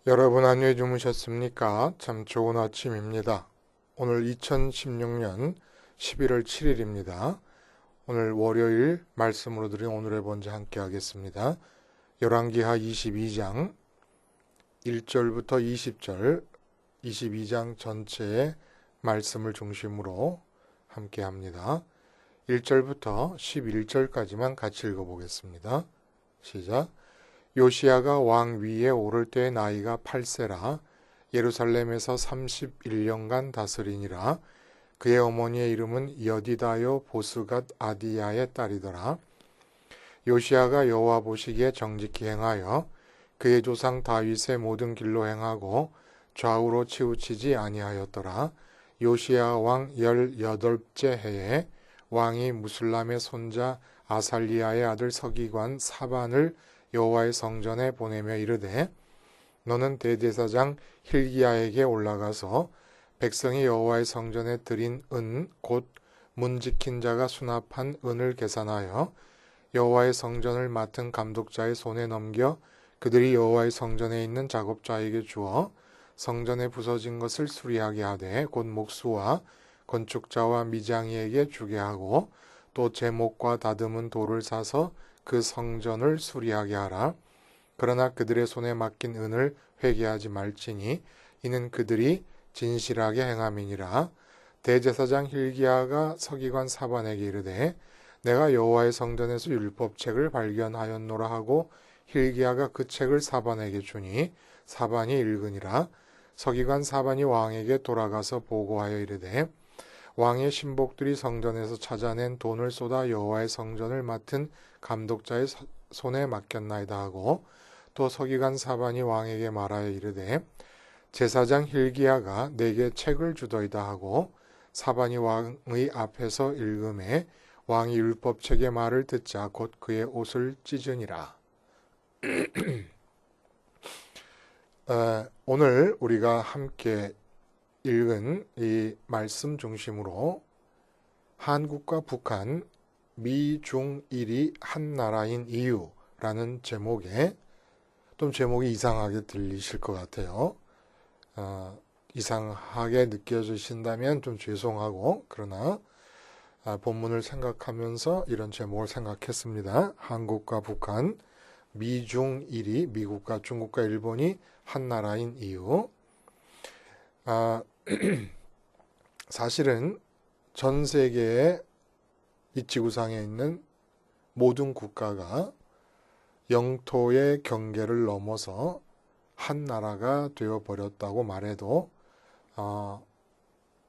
여러분 안녕히 주무셨습니까? 참 좋은 아침입니다. 오늘 2016년 11월 7일입니다. 오늘 월요일 말씀으로 드린 오늘의 본문 함께 하겠습니다. 열왕기하 22장 1절부터 20절 22장 전체의 말씀을 중심으로 함께 합니다. 1절부터 11절까지만 같이 읽어보겠습니다. 시작. 요시야가 왕 위에 오를 때의 나이가 8세라 예루살렘에서 31년간 다스리니라. 그의 어머니의 이름은 여디다요 보스갓 아디야의 딸이더라. 요시야가 여호와 보시기에 정직히 행하여 그의 조상 다윗의 모든 길로 행하고 좌우로 치우치지 아니하였더라. 요시야 왕 18째 해에 왕이 무슬람의 손자 아살리야의 아들 서기관 사반을 여호와의 성전에 보내며 이르되 너는 대제사장 힐기야에게 올라가서 백성이 여호와의 성전에 드린 은 곧 문 지킨 자가 수납한 은을 계산하여 여호와의 성전을 맡은 감독자의 손에 넘겨 그들이 여호와의 성전에 있는 작업자에게 주어 성전에 부서진 것을 수리하게 하되 곧 목수와 건축자와 미장이에게 주게 하고 또 제목과 다듬은 돌을 사서 그 성전을 수리하게 하라. 그러나 그들의 손에 맡긴 은을 회개하지 말지니 이는 그들이 진실하게 행함이니라. 대제사장 힐기야가 서기관 사반에게 이르되 내가 여호와의 성전에서 율법책을 발견하였노라 하고 힐기야가 그 책을 사반에게 주니 사반이 읽으니라. 서기관 사반이 왕에게 돌아가서 보고하여 이르되 왕의 신복들이 성전에서 찾아낸 돈을 쏟아 여호와의 성전을 맡은 감독자의 손에 맡겼나이다 하고 또 서기관 사반이 왕에게 말하여 이르되 제사장 힐기야가 내게 책을 주더이다 하고 사반이 왕의 앞에서 읽음에 왕이 율법책의 말을 듣자 곧 그의 옷을 찢으니라. 오늘 우리가 함께 읽은 이 말씀 중심으로 한국과 북한, 미중일이 한 나라인 이유라는 제목에 좀 제목이 이상하게 들리실 것 같아요. 이상하게 느껴지신다면 좀 죄송하고 그러나 본문을 생각하면서 이런 제목을 생각했습니다. 한국과 북한, 미중일이 미국과 중국과 일본이 한 나라인 이유. 사실은 전 세계의 이 지구상에 있는 모든 국가가 영토의 경계를 넘어서 한 나라가 되어버렸다고 말해도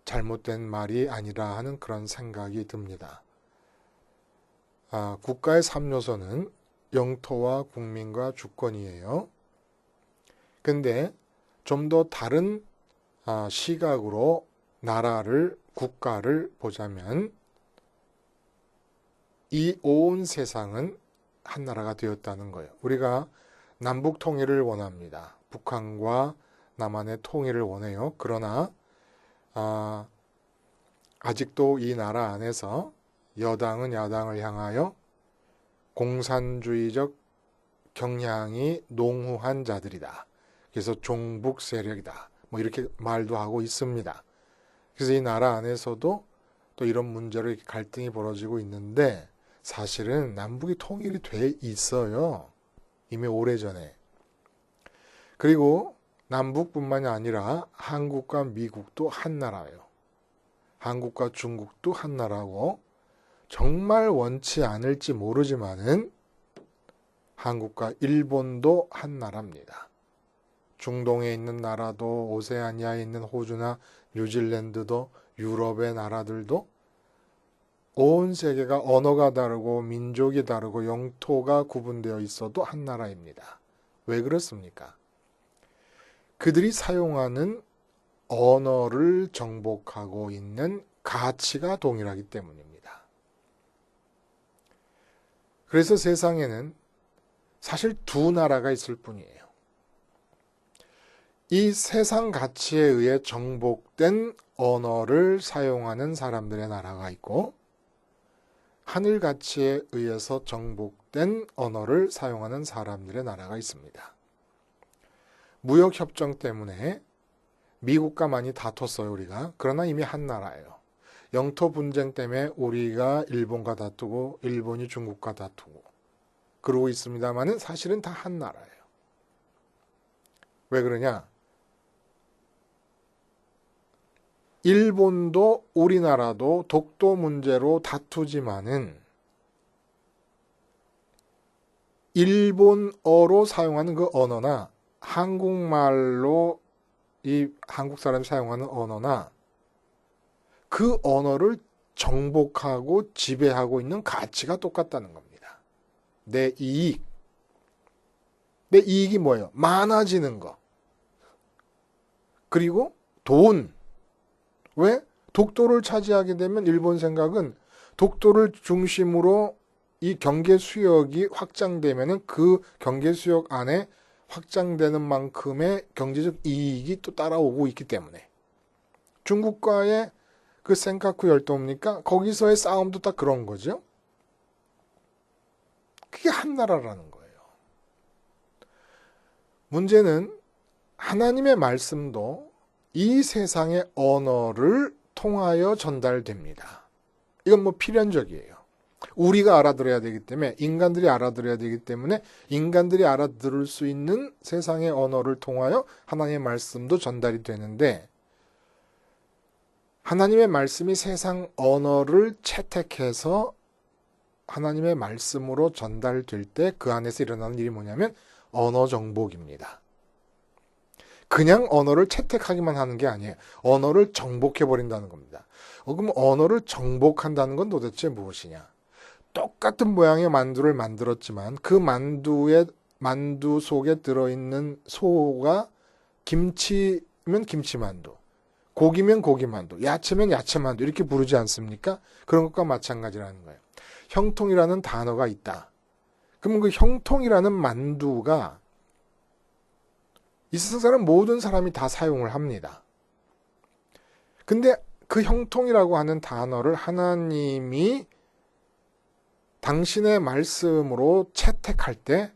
잘못된 말이 아니라 하는 그런 생각이 듭니다. 국가의 3요소는 영토와 국민과 주권이에요. 근데 좀 더 다른 시각으로 나라를, 국가를 보자면 이 온 세상은 한 나라가 되었다는 거예요. 우리가 남북 통일을 원합니다. 북한과 남한의 통일을 원해요. 그러나 아직도 이 나라 안에서 여당은 야당을 향하여 공산주의적 경향이 농후한 자들이다. 그래서 종북 세력이다. 뭐 이렇게 말도 하고 있습니다. 그래서 이 나라 안에서도 또 이런 문제로 이렇게 갈등이 벌어지고 있는데 사실은 남북이 통일이 돼 있어요. 이미 오래전에. 그리고 남북뿐만이 아니라 한국과 미국도 한 나라예요. 한국과 중국도 한 나라고 정말 원치 않을지 모르지만은 한국과 일본도 한 나라입니다. 중동에 있는 나라도 오세아니아에 있는 호주나 뉴질랜드도 유럽의 나라들도 온 세계가 언어가 다르고 민족이 다르고 영토가 구분되어 있어도 한 나라입니다. 왜 그렇습니까? 그들이 사용하는 언어를 정복하고 있는 가치가 동일하기 때문입니다. 그래서 세상에는 사실 두 나라가 있을 뿐이에요. 이 세상 가치에 의해 정복된 언어를 사용하는 사람들의 나라가 있고 하늘 가치에 의해서 정복된 언어를 사용하는 사람들의 나라가 있습니다. 무역협정 때문에 미국과 많이 다퉜어요, 우리가. 그러나 이미 한 나라예요. 영토 분쟁 때문에 우리가 일본과 다투고 일본이 중국과 다투고 그러고 있습니다만은 사실은 다 한 나라예요. 왜 그러냐? 일본도 우리나라도 독도 문제로 다투지만은 일본어로 사용하는 그 언어나 한국말로 이 한국 사람이 사용하는 언어나 그 언어를 정복하고 지배하고 있는 가치가 똑같다는 겁니다. 내 이익. 내 이익이 뭐예요? 많아지는 거. 그리고 돈. 왜? 독도를 차지하게 되면 일본 생각은 독도를 중심으로 이 경계 수역이 확장되면은 그 경계 수역 안에 확장되는 만큼의 경제적 이익이 또 따라오고 있기 때문에 중국과의 그 센카쿠 열도입니까? 거기서의 싸움도 다 그런 거죠. 그게 한 나라라는 거예요. 문제는 하나님의 말씀도 이 세상의 언어를 통하여 전달됩니다. 이건 뭐 필연적이에요. 우리가 알아들어야 되기 때문에 인간들이 알아들어야 되기 때문에 인간들이 알아들을 수 있는 세상의 언어를 통하여 하나님의 말씀도 전달이 되는데 하나님의 말씀이 세상 언어를 채택해서 하나님의 말씀으로 전달될 때 그 안에서 일어나는 일이 뭐냐면 언어 정복입니다. 그냥 언어를 채택하기만 하는 게 아니에요. 언어를 정복해버린다는 겁니다. 그럼 언어를 정복한다는 건 도대체 무엇이냐? 똑같은 모양의 만두를 만들었지만 그 만두 속에 들어있는 소가 김치면 김치만두, 고기면 고기만두, 야채면 야채만두 이렇게 부르지 않습니까? 그런 것과 마찬가지라는 거예요. 형통이라는 단어가 있다. 그러면 그 형통이라는 만두가 이 세상 사람 모든 사람이 다 사용을 합니다. 근데 그 형통이라고 하는 단어를 하나님이 당신의 말씀으로 채택할 때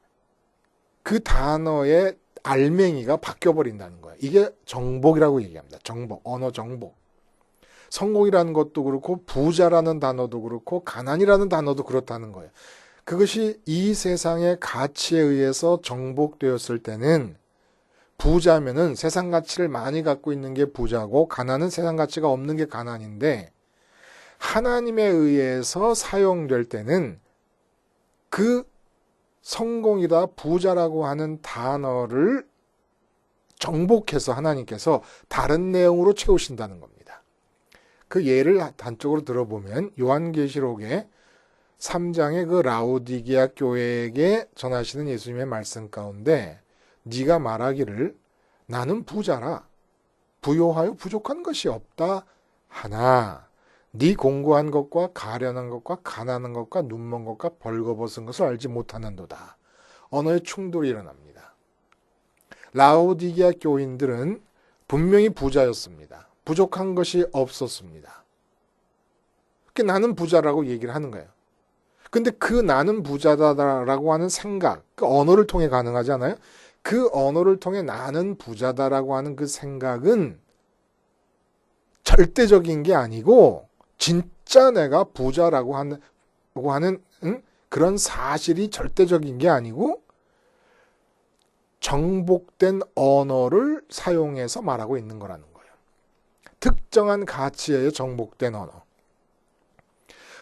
그 단어의 알맹이가 바뀌어버린다는 거예요. 이게 정복이라고 얘기합니다. 정복, 언어 정복. 성공이라는 것도 그렇고 부자라는 단어도 그렇고 가난이라는 단어도 그렇다는 거예요. 그것이 이 세상의 가치에 의해서 정복되었을 때는 부자면은 세상 가치를 많이 갖고 있는 게 부자고 가난은 세상 가치가 없는 게 가난인데 하나님에 의해서 사용될 때는 그 성공이다 부자라고 하는 단어를 정복해서 하나님께서 다른 내용으로 채우신다는 겁니다. 그 예를 단적으로 들어보면 요한계시록의 3장의 그 라오디게아 교회에게 전하시는 예수님의 말씀 가운데 네가 말하기를 나는 부자라 부요하여 부족한 것이 없다 하나 네 공고한 것과 가련한 것과 가난한 것과 눈먼 것과 벌거벗은 것을 알지 못하는도다. 언어의 충돌이 일어납니다. 라오디게아 교인들은 분명히 부자였습니다. 부족한 것이 없었습니다. 그러니까 나는 부자라고 얘기를 하는 거예요. 근데 그 나는 부자다라고 하는 생각, 그 언어를 통해 가능하지 않아요? 그 언어를 통해 나는 부자다라고 하는 그 생각은 절대적인 게 아니고 진짜 내가 부자라고 하는 그런 사실이 절대적인 게 아니고 정복된 언어를 사용해서 말하고 있는 거라는 거예요. 특정한 가치에 정복된 언어.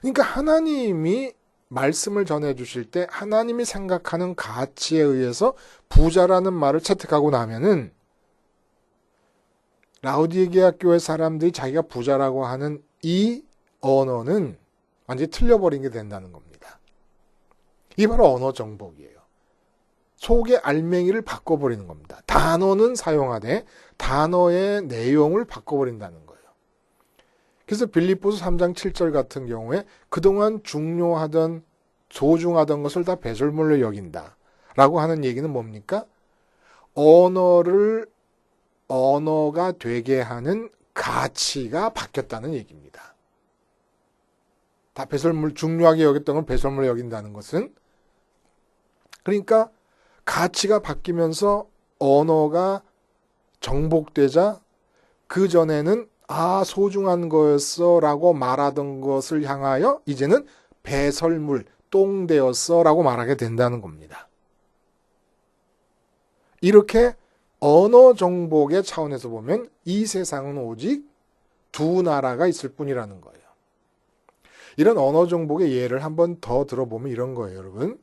그러니까 하나님이 말씀을 전해주실 때 하나님이 생각하는 가치에 의해서 부자라는 말을 채택하고 나면은 라오디게아 교회 사람들이 자기가 부자라고 하는 이 언어는 완전히 틀려버린 게 된다는 겁니다. 이게 바로 언어 정복이에요. 속의 알맹이를 바꿔버리는 겁니다. 단어는 사용하되 단어의 내용을 바꿔버린다는 거예요. 그래서 빌립보서 3장 7절 같은 경우에 그동안 중요하던 소중하던 것을 다 배설물로 여긴다 라고 하는 얘기는 뭡니까? 언어가 되게 하는 가치가 바뀌었다는 얘기입니다. 다 배설물, 중요하게 여겼던 걸 배설물로 여긴다는 것은 그러니까 가치가 바뀌면서 언어가 정복되자 그전에는 소중한 거였어 라고 말하던 것을 향하여 이제는 배설물, 똥되었어 라고 말하게 된다는 겁니다. 이렇게 언어 정복의 차원에서 보면 이 세상은 오직 두 나라가 있을 뿐이라는 거예요. 이런 언어 정복의 예를 한번 더 들어보면 이런 거예요, 여러분.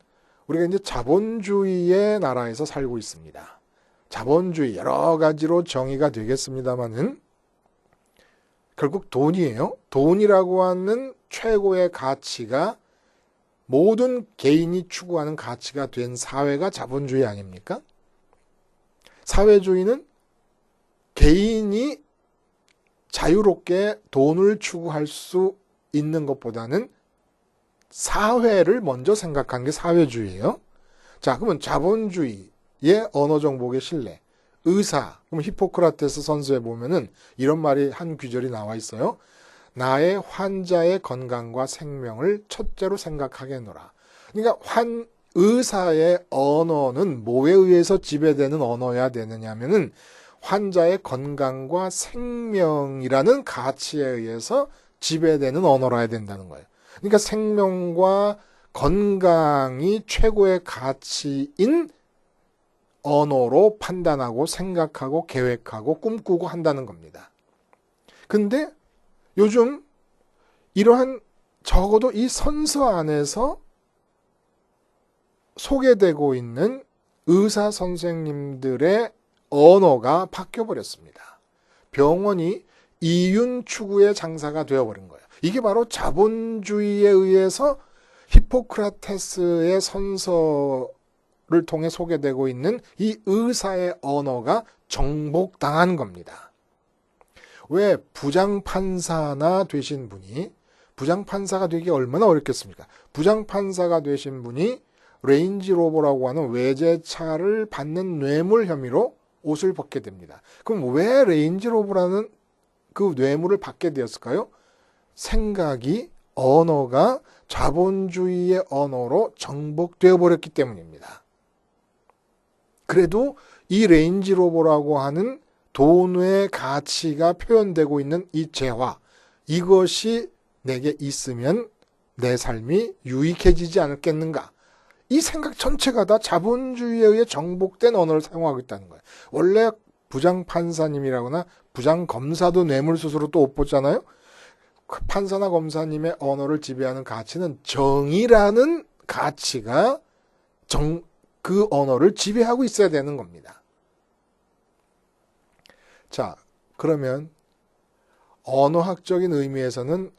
우리가 이제 자본주의의 나라에서 살고 있습니다. 자본주의 여러 가지로 정의가 되겠습니다만은 결국 돈이에요. 돈이라고 하는 최고의 가치가 모든 개인이 추구하는 가치가 된 사회가 자본주의 아닙니까? 사회주의는 개인이 자유롭게 돈을 추구할 수 있는 것보다는 사회를 먼저 생각하는 게 사회주의예요. 자, 그러면 자본주의의 언어 정복의 신뢰, 의사, 그럼 히포크라테스 선서에 보면은 이런 말이 한 구절이 나와 있어요. 나의 환자의 건강과 생명을 첫째로 생각하게 해노라. 그러니까 의사의 언어는 뭐에 의해서 지배되는 언어여야 되느냐면은 환자의 건강과 생명이라는 가치에 의해서 지배되는 언어라 해야 된다는 거예요. 그러니까 생명과 건강이 최고의 가치인 언어로 판단하고 생각하고 계획하고 꿈꾸고 한다는 겁니다. 근데 요즘 이러한 적어도 이 선서 안에서 소개되고 있는 의사 선생님들의 언어가 바뀌어버렸습니다. 병원이 이윤 추구의 장사가 되어버린 거예요. 이게 바로 자본주의에 의해서 히포크라테스의 선서를 통해 소개되고 있는 이 의사의 언어가 정복당한 겁니다. 왜 부장판사나 되신 분이 부장판사가 되기 얼마나 어렵겠습니까? 부장판사가 되신 분이 레인지로버라고 하는 외제차를 받는 뇌물 혐의로 옷을 벗게 됩니다. 그럼 왜 레인지로버라는 그 뇌물을 받게 되었을까요? 생각이, 언어가 자본주의의 언어로 정복되어 버렸기 때문입니다. 그래도 이 레인지로버라고 하는 돈의 가치가 표현되고 있는 이 재화, 이것이 내게 있으면 내 삶이 유익해지지 않겠는가? 이 생각 전체가 다 자본주의에 의해 정복된 언어를 사용하고 있다는 거예요. 원래 부장판사님이라거나 부장검사도 뇌물수수로 또 옷 벗잖아요. 그 판사나 검사님의 언어를 지배하는 가치는 정의라는 가치가 그 언어를 지배하고 있어야 되는 겁니다. 자, 그러면 언어학적인 의미에서는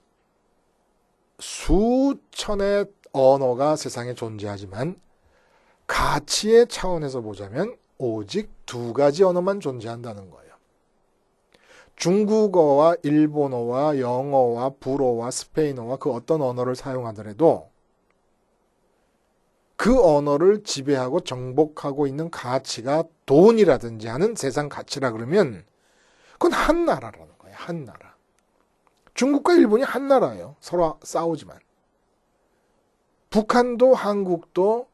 수천의 언어가 세상에 존재하지만 가치의 차원에서 보자면 오직 두 가지 언어만 존재한다는 거예요. 중국어와 일본어와 영어와 불어와 스페인어와 그 어떤 언어를 사용하더라도 그 언어를 지배하고 정복하고 있는 가치가 돈이라든지 하는 세상 가치라 그러면 그건 한 나라라는 거예요. 한 나라. 중국과 일본이 한 나라예요. 서로 싸우지만. 북한도 한국도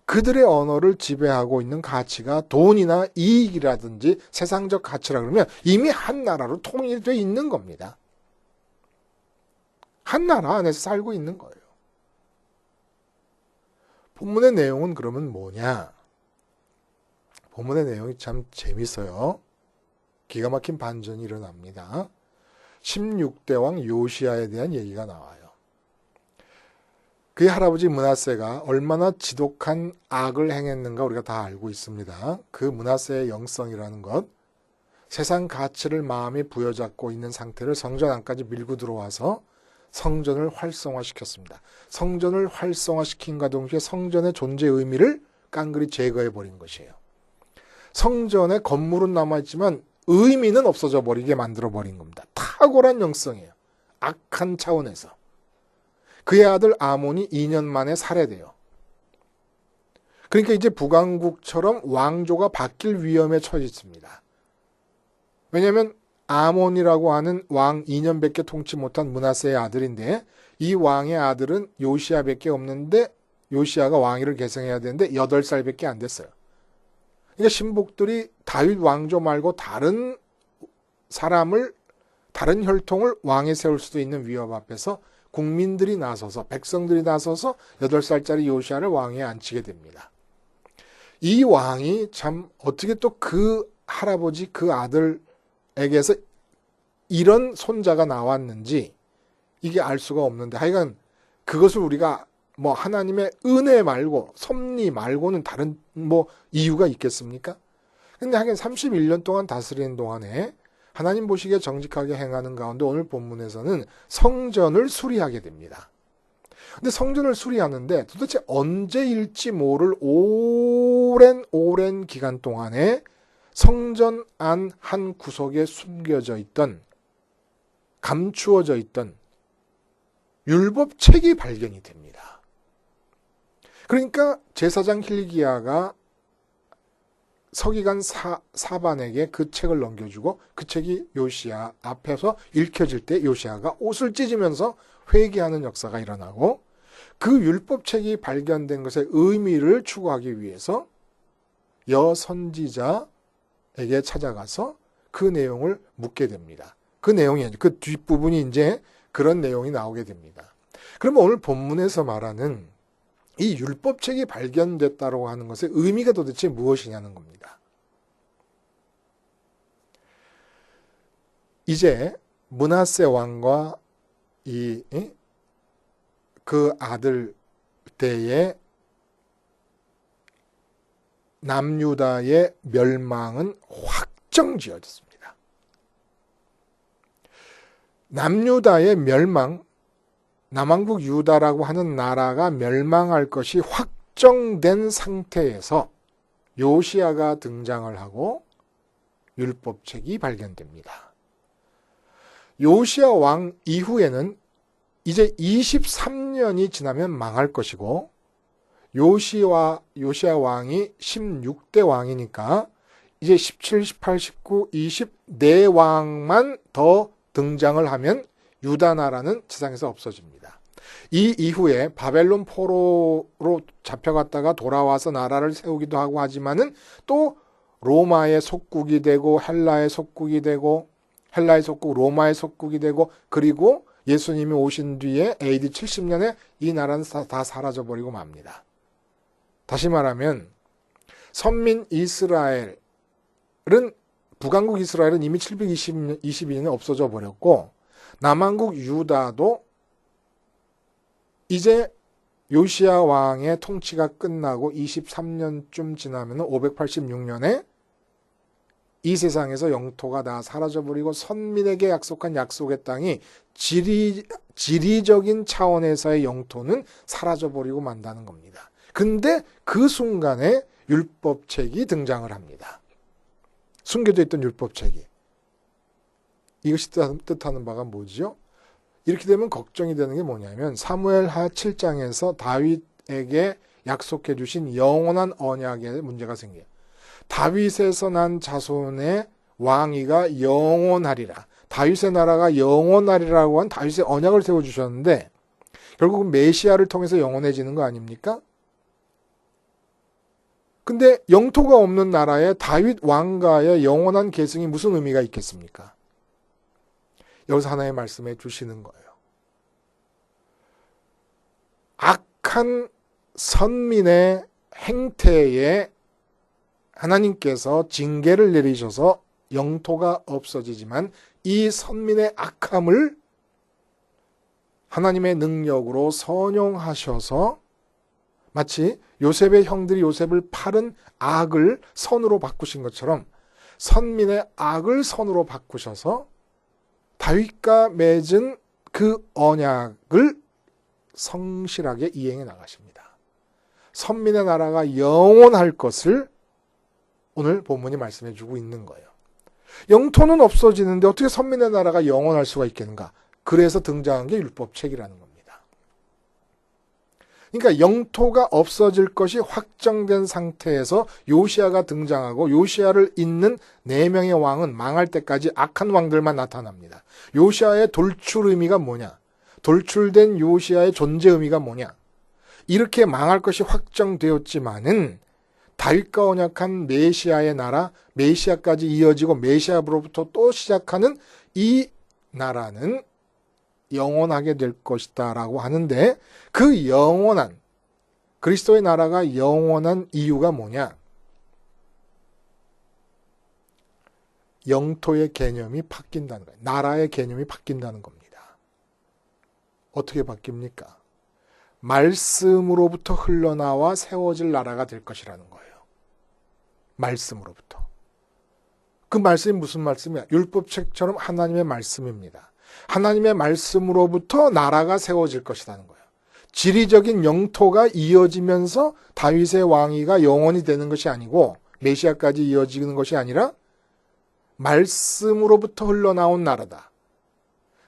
그들의 언어를 지배하고 있는 가치가 돈이나 이익이라든지 세상적 가치라 그러면 이미 한 나라로 통일되어 있는 겁니다. 한 나라 안에서 살고 있는 거예요. 본문의 내용은 그러면 뭐냐? 본문의 내용이 참 재밌어요. 기가 막힌 반전이 일어납니다. 16대 왕 요시야에 대한 얘기가 나와요. 그의 할아버지 므낫세가 얼마나 지독한 악을 행했는가 우리가 다 알고 있습니다. 그 므낫세의 영성이라는 것, 세상 가치를 마음에 부여잡고 있는 상태를 성전 안까지 밀고 들어와서 성전을 활성화시켰습니다. 성전을 활성화시킨과 동시에 성전의 존재 의미를 깡그리 제거해버린 것이에요. 성전의 건물은 남아있지만 의미는 없어져 버리게 만들어버린 겁니다. 탁월한 영성이에요. 악한 차원에서. 그의 아들 아몬이 2년 만에 살해돼요. 그러니까 이제 북왕국처럼 왕조가 바뀔 위험에 처해 있습니다. 왜냐하면 아몬이라고 하는 왕 2년밖에 통치 못한 므낫세의 아들인데 이 왕의 아들은 요시야밖에 없는데 요시야가 왕위를 계승해야 되는데 8살밖에 안 됐어요. 그러니까 신복들이 다윗 왕조 말고 다른 사람을, 다른 혈통을 왕에 세울 수도 있는 위협 앞에서 국민들이 나서서, 백성들이 나서서 8살짜리 요시야를 왕위에 앉히게 됩니다. 이 왕이 참 어떻게 또 그 할아버지, 그 아들에게서 이런 손자가 나왔는지 이게 알 수가 없는데, 하여간 그것을 우리가 뭐 하나님의 은혜 말고 섭리 말고는 다른 뭐 이유가 있겠습니까? 근데 하긴 31년 동안 다스리는 동안에 하나님 보시기에 정직하게 행하는 가운데 오늘 본문에서는 성전을 수리하게 됩니다. 근데 성전을 수리하는데 도대체 언제일지 모를 오랜 기간 동안에 성전 안 한 구석에 숨겨져 있던, 감추어져 있던 율법책이 발견이 됩니다. 그러니까 제사장 hil기야가 서기관 사반에게 그 책을 넘겨주고 그 책이 요시야 앞에서 읽혀질 때 요시야가 옷을 찢으면서 회개하는 역사가 일어나고, 그 율법책이 발견된 것의 의미를 추구하기 위해서 여선지자에게 찾아가서 그 내용을 묻게 됩니다. 그 내용이 아니죠. 그 뒷부분이 이제 그런 내용이 나오게 됩니다. 그러면 오늘 본문에서 말하는 이 율법책이 발견됐다고 하는 것의 의미가 도대체 무엇이냐는 겁니다. 이제 므낫세 왕과 그 아들 때에 남유다의 멸망은 확정지어졌습니다. 남유다의 멸망, 남왕국 유다라고 하는 나라가 멸망할 것이 확정된 상태에서 요시야가 등장을 하고 율법책이 발견됩니다. 요시야 왕 이후에는 이제 23년이 지나면 망할 것이고, 요시야 왕이 16대 왕이니까 이제 17, 18, 19, 20 4왕만 더 등장을 하면 유다 나라는 지상에서 없어집니다. 이 이후에 바벨론 포로로 잡혀갔다가 돌아와서 나라를 세우기도 하고 하지만은 또 로마의 속국이 되고 헬라의 속국이 되고, 헬라의 속국 로마의 속국이 되고, 그리고 예수님이 오신 뒤에 AD 70년에 이 나라는 다 사라져버리고 맙니다. 다시 말하면 선민 이스라엘은, 북왕국 이스라엘은 이미 722년에 없어져 버렸고, 남왕국 유다도 이제 요시야 왕의 통치가 끝나고 23년쯤 지나면 586년에 이 세상에서 영토가 다 사라져버리고 선민에게 약속한 약속의 땅이 지리적인 차원에서의 영토는 사라져버리고 만다는 겁니다. 근데 그 순간에 율법책이 등장을 합니다. 숨겨져 있던 율법책이. 이것이 뜻하는 바가 뭐지요? 이렇게 되면 걱정이 되는 게 뭐냐면 사무엘하 7장에서 다윗에게 약속해 주신 영원한 언약에 문제가 생겨요. 다윗에서 난 자손의 왕위가 영원하리라. 다윗의 나라가 영원하리라고 한 다윗의 언약을 세워주셨는데 결국은 메시아를 통해서 영원해지는 거 아닙니까? 근데 영토가 없는 나라에 다윗 왕가의 영원한 계승이 무슨 의미가 있겠습니까? 여기서 하나의 말씀해 주시는 거예요. 악한 선민의 행태에 하나님께서 징계를 내리셔서 영토가 없어지지만 이 선민의 악함을 하나님의 능력으로 선용하셔서 마치 요셉의 형들이 요셉을 팔은 악을 선으로 바꾸신 것처럼 선민의 악을 선으로 바꾸셔서 다윗과 맺은 그 언약을 성실하게 이행해 나가십니다. 선민의 나라가 영원할 것을 오늘 본문이 말씀해 주고 있는 거예요. 영토는 없어지는데 어떻게 선민의 나라가 영원할 수가 있겠는가? 그래서 등장한 게 율법책이라는 겁니다. 그러니까 영토가 없어질 것이 확정된 상태에서 요시야가 등장하고 요시야를 잇는 4명의 왕은 망할 때까지 악한 왕들만 나타납니다. 요시야의 돌출 의미가 뭐냐? 돌출된 요시야의 존재 의미가 뭐냐? 이렇게 망할 것이 확정되었지만은 다윗과 언약한 메시아의 나라, 메시아까지 이어지고 메시아로부터 또 시작하는 이 나라는 영원하게 될 것이다 라고 하는데, 그 영원한, 그리스도의 나라가 영원한 이유가 뭐냐? 영토의 개념이 바뀐다는 거예요. 나라의 개념이 바뀐다는 겁니다. 어떻게 바뀝니까? 말씀으로부터 흘러나와 세워질 나라가 될 것이라는 거예요. 말씀으로부터. 그 말씀이 무슨 말씀이야? 율법책처럼 하나님의 말씀입니다. 하나님의 말씀으로부터 나라가 세워질 것이라는 거예요. 지리적인 영토가 이어지면서 다윗의 왕위가 영원히 되는 것이 아니고 메시아까지 이어지는 것이 아니라 말씀으로부터 흘러나온 나라다.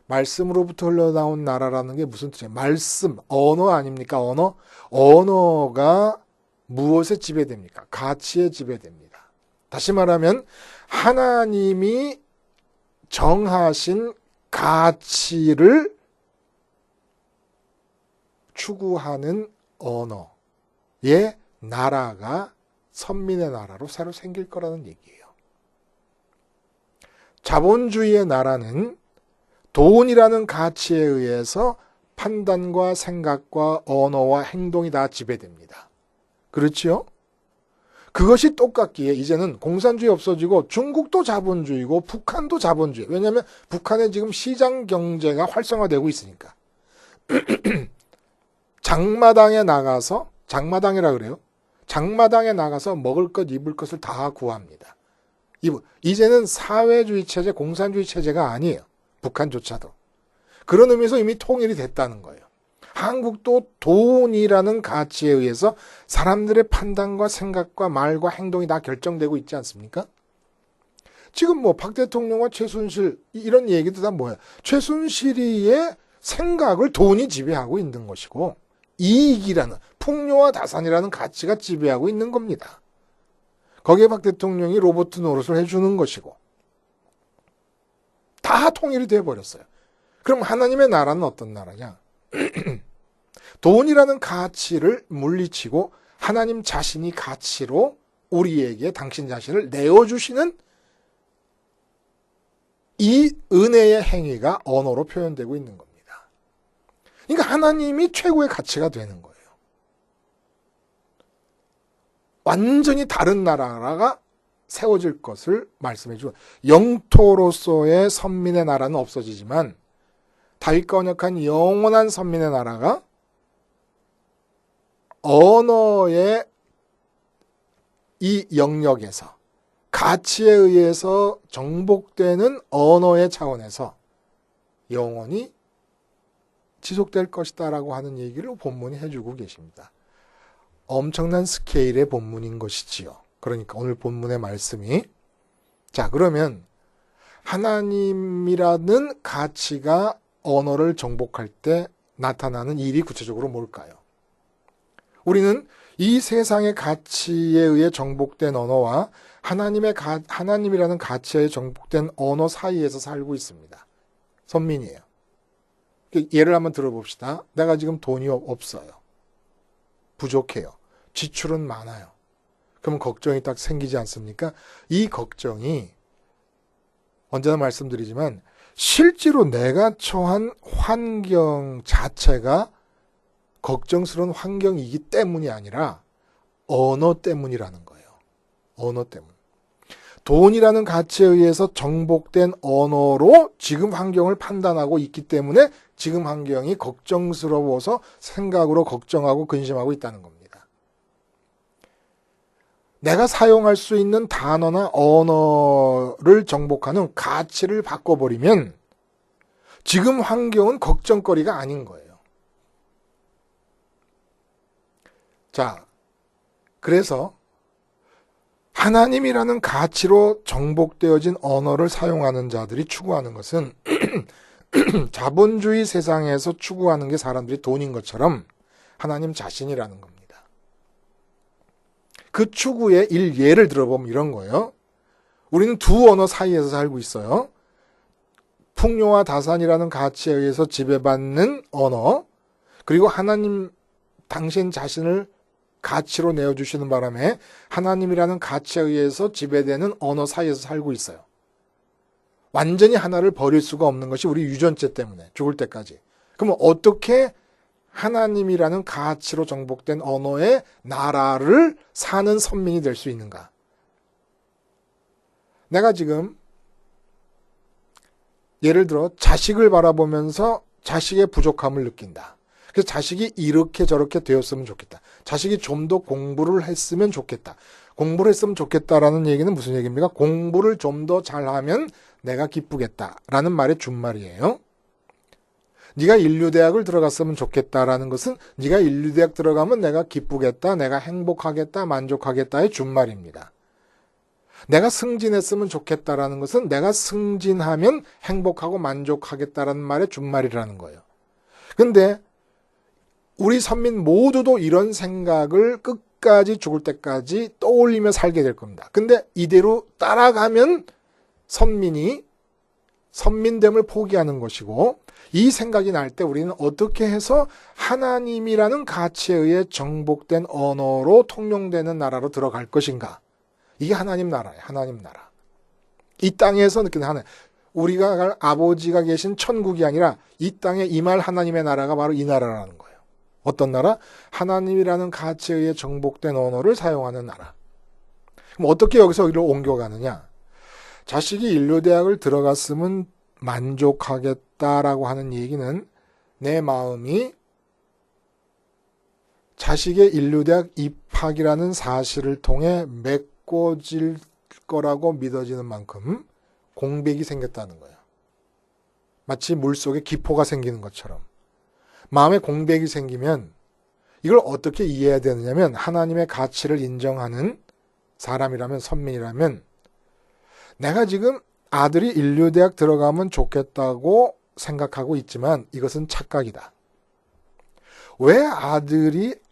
말씀으로부터 흘러나온 나라라는 게 무슨 뜻이에요? 말씀, 언어 아닙니까? 언어? 언어가 무엇에 지배됩니까? 가치에 지배됩니다. 다시 말하면 하나님이 정하신 가치를 추구하는 언어의 나라가 선민의 나라로 새로 생길 거라는 얘기예요. 자본주의의 나라는 돈이라는 가치에 의해서 판단과 생각과 언어와 행동이 다 지배됩니다. 그렇지요? 그것이 똑같기에 이제는 공산주의 없어지고 중국도 자본주의고 북한도 자본주의. 왜냐하면 북한에 지금 시장 경제가 활성화되고 있으니까. 장마당에 나가서, 장마당이라 그래요. 장마당에 나가서 먹을 것, 입을 것을 다 구합니다. 이제는 사회주의 체제, 공산주의 체제가 아니에요. 북한조차도. 그런 의미에서 이미 통일이 됐다는 거예요. 한국도 돈이라는 가치에 의해서 사람들의 판단과 생각과 말과 행동이 다 결정되고 있지 않습니까? 지금 뭐 박 대통령과 최순실 이런 얘기도 다 뭐야? 최순실이의 생각을 돈이 지배하고 있는 것이고 이익이라는 풍요와 다산이라는 가치가 지배하고 있는 겁니다. 거기에 박 대통령이 로봇 노릇을 해주는 것이고 다 통일이 되어버렸어요. 그럼 하나님의 나라는 어떤 나라냐? 돈이라는 가치를 물리치고 하나님 자신이 가치로 우리에게 당신 자신을 내어주시는 이 은혜의 행위가 언어로 표현되고 있는 겁니다. 그러니까 하나님이 최고의 가치가 되는 거예요. 완전히 다른 나라가 세워질 것을 말씀해 주고 영토로서의 선민의 나라는 없어지지만 다윗과 언약한 영원한 선민의 나라가 언어의 이 영역에서 가치에 의해서 정복되는 언어의 차원에서 영원히 지속될 것이다라고 하는 얘기를 본문이 해주고 계십니다. 엄청난 스케일의 본문인 것이지요. 그러니까 오늘 본문의 말씀이 자 그러면 하나님이라는 가치가 언어를 정복할 때 나타나는 일이 구체적으로 뭘까요? 우리는 이 세상의 가치에 의해 정복된 언어와 하나님이라는 가치에 정복된 언어 사이에서 살고 있습니다. 선민이에요. 예를 한번 들어봅시다. 내가 지금 돈이 없어요. 부족해요. 지출은 많아요. 그러면 걱정이 딱 생기지 않습니까? 이 걱정이 언제나 말씀드리지만 실제로 내가 처한 환경 자체가 걱정스러운 환경이기 때문이 아니라 언어 때문이라는 거예요. 언어 때문. 돈이라는 가치에 의해서 정복된 언어로 지금 환경을 판단하고 있기 때문에 지금 환경이 걱정스러워서 생각으로 걱정하고 근심하고 있다는 겁니다. 내가 사용할 수 있는 단어나 언어를 정복하는 가치를 바꿔버리면 지금 환경은 걱정거리가 아닌 거예요. 자, 그래서 하나님이라는 가치로 정복되어진 언어를 사용하는 자들이 추구하는 것은 자본주의 세상에서 추구하는 게 사람들이 돈인 것처럼 하나님 자신이라는 겁니다. 그 추구의 예를 들어보면 이런 거예요. 우리는 두 언어 사이에서 살고 있어요. 풍요와 다산이라는 가치에 의해서 지배받는 언어, 그리고 하나님 당신 자신을 가치로 내어주시는 바람에 하나님이라는 가치에 의해서 지배되는 언어 사이에서 살고 있어요. 완전히 하나를 버릴 수가 없는 것이 우리 유전체 때문에 죽을 때까지. 그럼 어떻게 하나님이라는 가치로 정복된 언어의 나라를 사는 선민이 될 수 있는가? 내가 지금 예를 들어 자식을 바라보면서 자식의 부족함을 느낀다. 그래서 자식이 이렇게 저렇게 되었으면 좋겠다. 자식이 좀 더 공부를 했으면 좋겠다. 공부를 했으면 좋겠다라는 얘기는 무슨 얘기입니까? 공부를 좀 더 잘하면 내가 기쁘겠다라는 말의 준말이에요. 네가 인류대학을 들어갔으면 좋겠다라는 것은 네가 인류대학 들어가면 내가 기쁘겠다, 내가 행복하겠다, 만족하겠다의 준말입니다. 내가 승진했으면 좋겠다라는 것은 내가 승진하면 행복하고 만족하겠다라는 말의 준말이라는 거예요. 근데 우리 선민 모두도 이런 생각을 끝까지 죽을 때까지 떠올리며 살게 될 겁니다. 근데 이대로 따라가면 선민됨을 포기하는 것이고, 이 생각이 날 때 우리는 어떻게 해서 하나님이라는 가치에 의해 정복된 언어로 통용되는 나라로 들어갈 것인가? 이게 하나님 나라예요. 하나님 나라. 이 땅에서 느끼는 하나님. 우리가 갈 아버지가 계신 천국이 아니라 이 땅에 임할 하나님의 나라가 바로 이 나라라는 거예요. 어떤 나라? 하나님이라는 가치에 의해 정복된 언어를 사용하는 나라. 그럼 어떻게 여기서 이를 옮겨가느냐? 자식이 인류대학을 들어갔으면 만족하겠다라고 하는 얘기는 내 마음이 자식의 인류대학 입학이라는 사실을 통해 메꿔질 거라고 믿어지는 만큼 공백이 생겼다는 거예요. 마치 물속에 기포가 생기는 것처럼. 마음에 공백이 생기면 이걸 어떻게 이해해야 되느냐면, 하나님의 가치를 인정하는 사람이라면, 선민이라면, 내가 지금 아들이 인류대학 들어가면 좋겠다고 생각하고 있지만 이것은 착각이다. 왜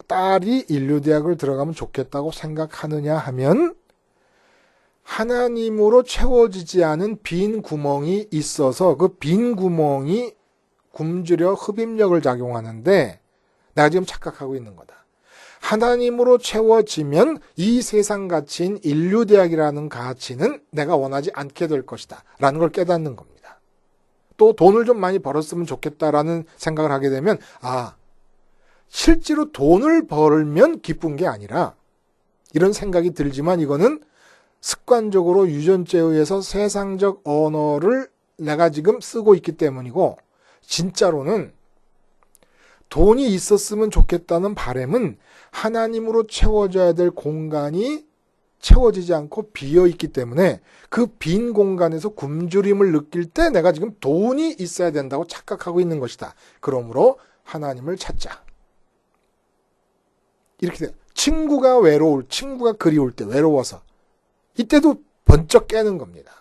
딸이 인류대학을 들어가면 좋겠다고 생각하느냐 하면, 하나님으로 채워지지 않은 빈 구멍이 있어서 그 빈 구멍이 굶주려 흡입력을 작용하는데 내가 지금 착각하고 있는 거다. 하나님으로 채워지면 이 세상 가치인 인류대학이라는 가치는 내가 원하지 않게 될 것이다 라는 걸 깨닫는 겁니다. 또 돈을 좀 많이 벌었으면 좋겠다라는 생각을 하게 되면, 실제로 돈을 벌면 기쁜 게 아니라, 이런 생각이 들지만 이거는 습관적으로 유전자에 의해서 세상적 언어를 내가 지금 쓰고 있기 때문이고, 진짜로는 돈이 있었으면 좋겠다는 바람은 하나님으로 채워져야 될 공간이 채워지지 않고 비어있기 때문에 그 빈 공간에서 굶주림을 느낄 때 내가 지금 돈이 있어야 된다고 착각하고 있는 것이다. 그러므로 하나님을 찾자. 이렇게 돼요. 친구가 그리울 때, 외로워서 이때도 번쩍 깨는 겁니다.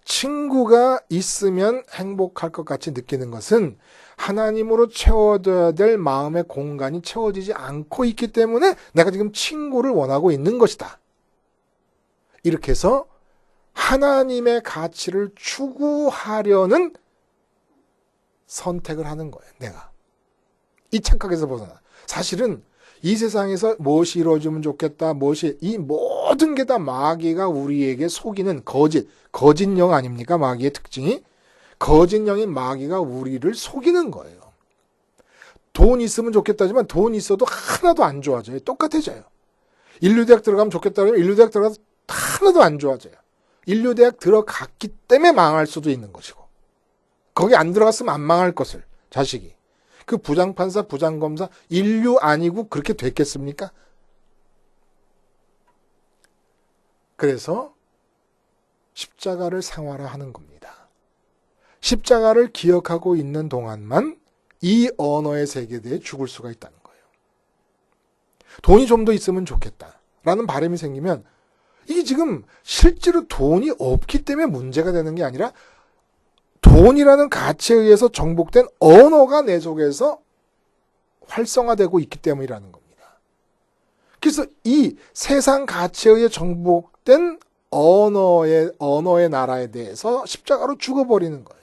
친구가 있으면 행복할 것 같이 느끼는 것은 하나님으로 채워져야 될 마음의 공간이 채워지지 않고 있기 때문에 내가 지금 친구를 원하고 있는 것이다. 이렇게 해서 하나님의 가치를 추구하려는 선택을 하는 거예요. 내가. 이 착각에서 벗어나. 사실은 이 세상에서 무엇이 이루어지면 좋겠다, 이 모든 게 다 마귀가 우리에게 속이는 거짓령 아닙니까? 마귀의 특징이. 거짓령인 마귀가 우리를 속이는 거예요. 돈 있으면 좋겠다지만 돈 있어도 하나도 안 좋아져요. 똑같아져요. 인류대학 들어가면 좋겠다 그러면 인류대학 들어가서 하나도 안 좋아져요. 인류대학 들어갔기 때문에 망할 수도 있는 것이고, 거기 안 들어갔으면 안 망할 것을, 자식이. 그 부장판사, 부장검사, 인류 아니고 그렇게 됐겠습니까? 그래서 십자가를 생활화하는 겁니다. 십자가를 기억하고 있는 동안만 이 언어의 세계대에 죽을 수가 있다는 거예요. 돈이 좀 더 있으면 좋겠다라는 바람이 생기면, 이게 지금 실제로 돈이 없기 때문에 문제가 되는 게 아니라 돈이라는 가치에 의해서 정복된 언어가 내 속에서 활성화되고 있기 때문이라는 겁니다. 그래서 이 세상 가치에 의해 정복된 언어의 나라에 대해서 십자가로 죽어버리는 거예요.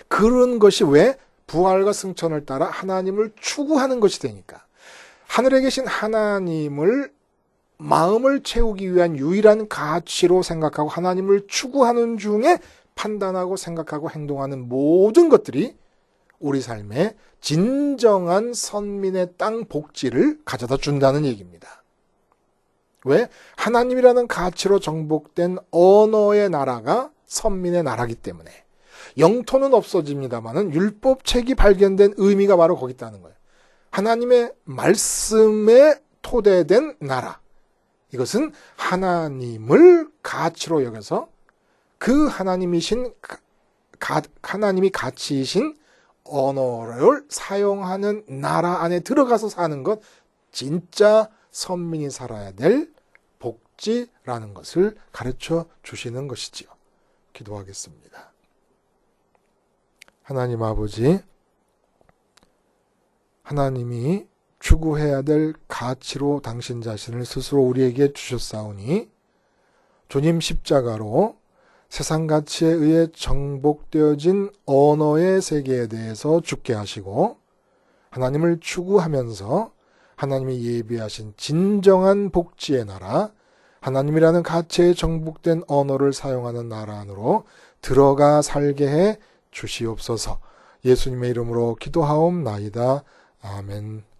그런 것이 왜 부활과 승천을 따라 하나님을 추구하는 것이 되니까. 하늘에 계신 하나님을 마음을 채우기 위한 유일한 가치로 생각하고 하나님을 추구하는 중에 판단하고 생각하고 행동하는 모든 것들이 우리 삶에 진정한 선민의 땅 복지를 가져다 준다는 얘기입니다. 왜? 하나님이라는 가치로 정복된 언어의 나라가 선민의 나라기 때문에. 영토는 없어집니다만은 율법책이 발견된 의미가 바로 거기 있다는 거예요. 하나님의 말씀에 토대된 나라. 이것은 하나님을 가치로 여겨서 그 하나님이 가치이신 언어를 사용하는 나라 안에 들어가서 사는 것, 진짜 선민이 살아야 될 복지라는 것을 가르쳐 주시는 것이지요. 기도하겠습니다. 하나님 아버지, 하나님이 추구해야 될 가치로 당신 자신을 스스로 우리에게 주셨사오니 주님 십자가로 세상 가치에 의해 정복되어진 언어의 세계에 대해서 죽게 하시고 하나님을 추구하면서 하나님이 예비하신 진정한 복지의 나라, 하나님이라는 가치에 정복된 언어를 사용하는 나라 안으로 들어가 살게 해 주시옵소서. 예수님의 이름으로 기도하옵나이다. 아멘.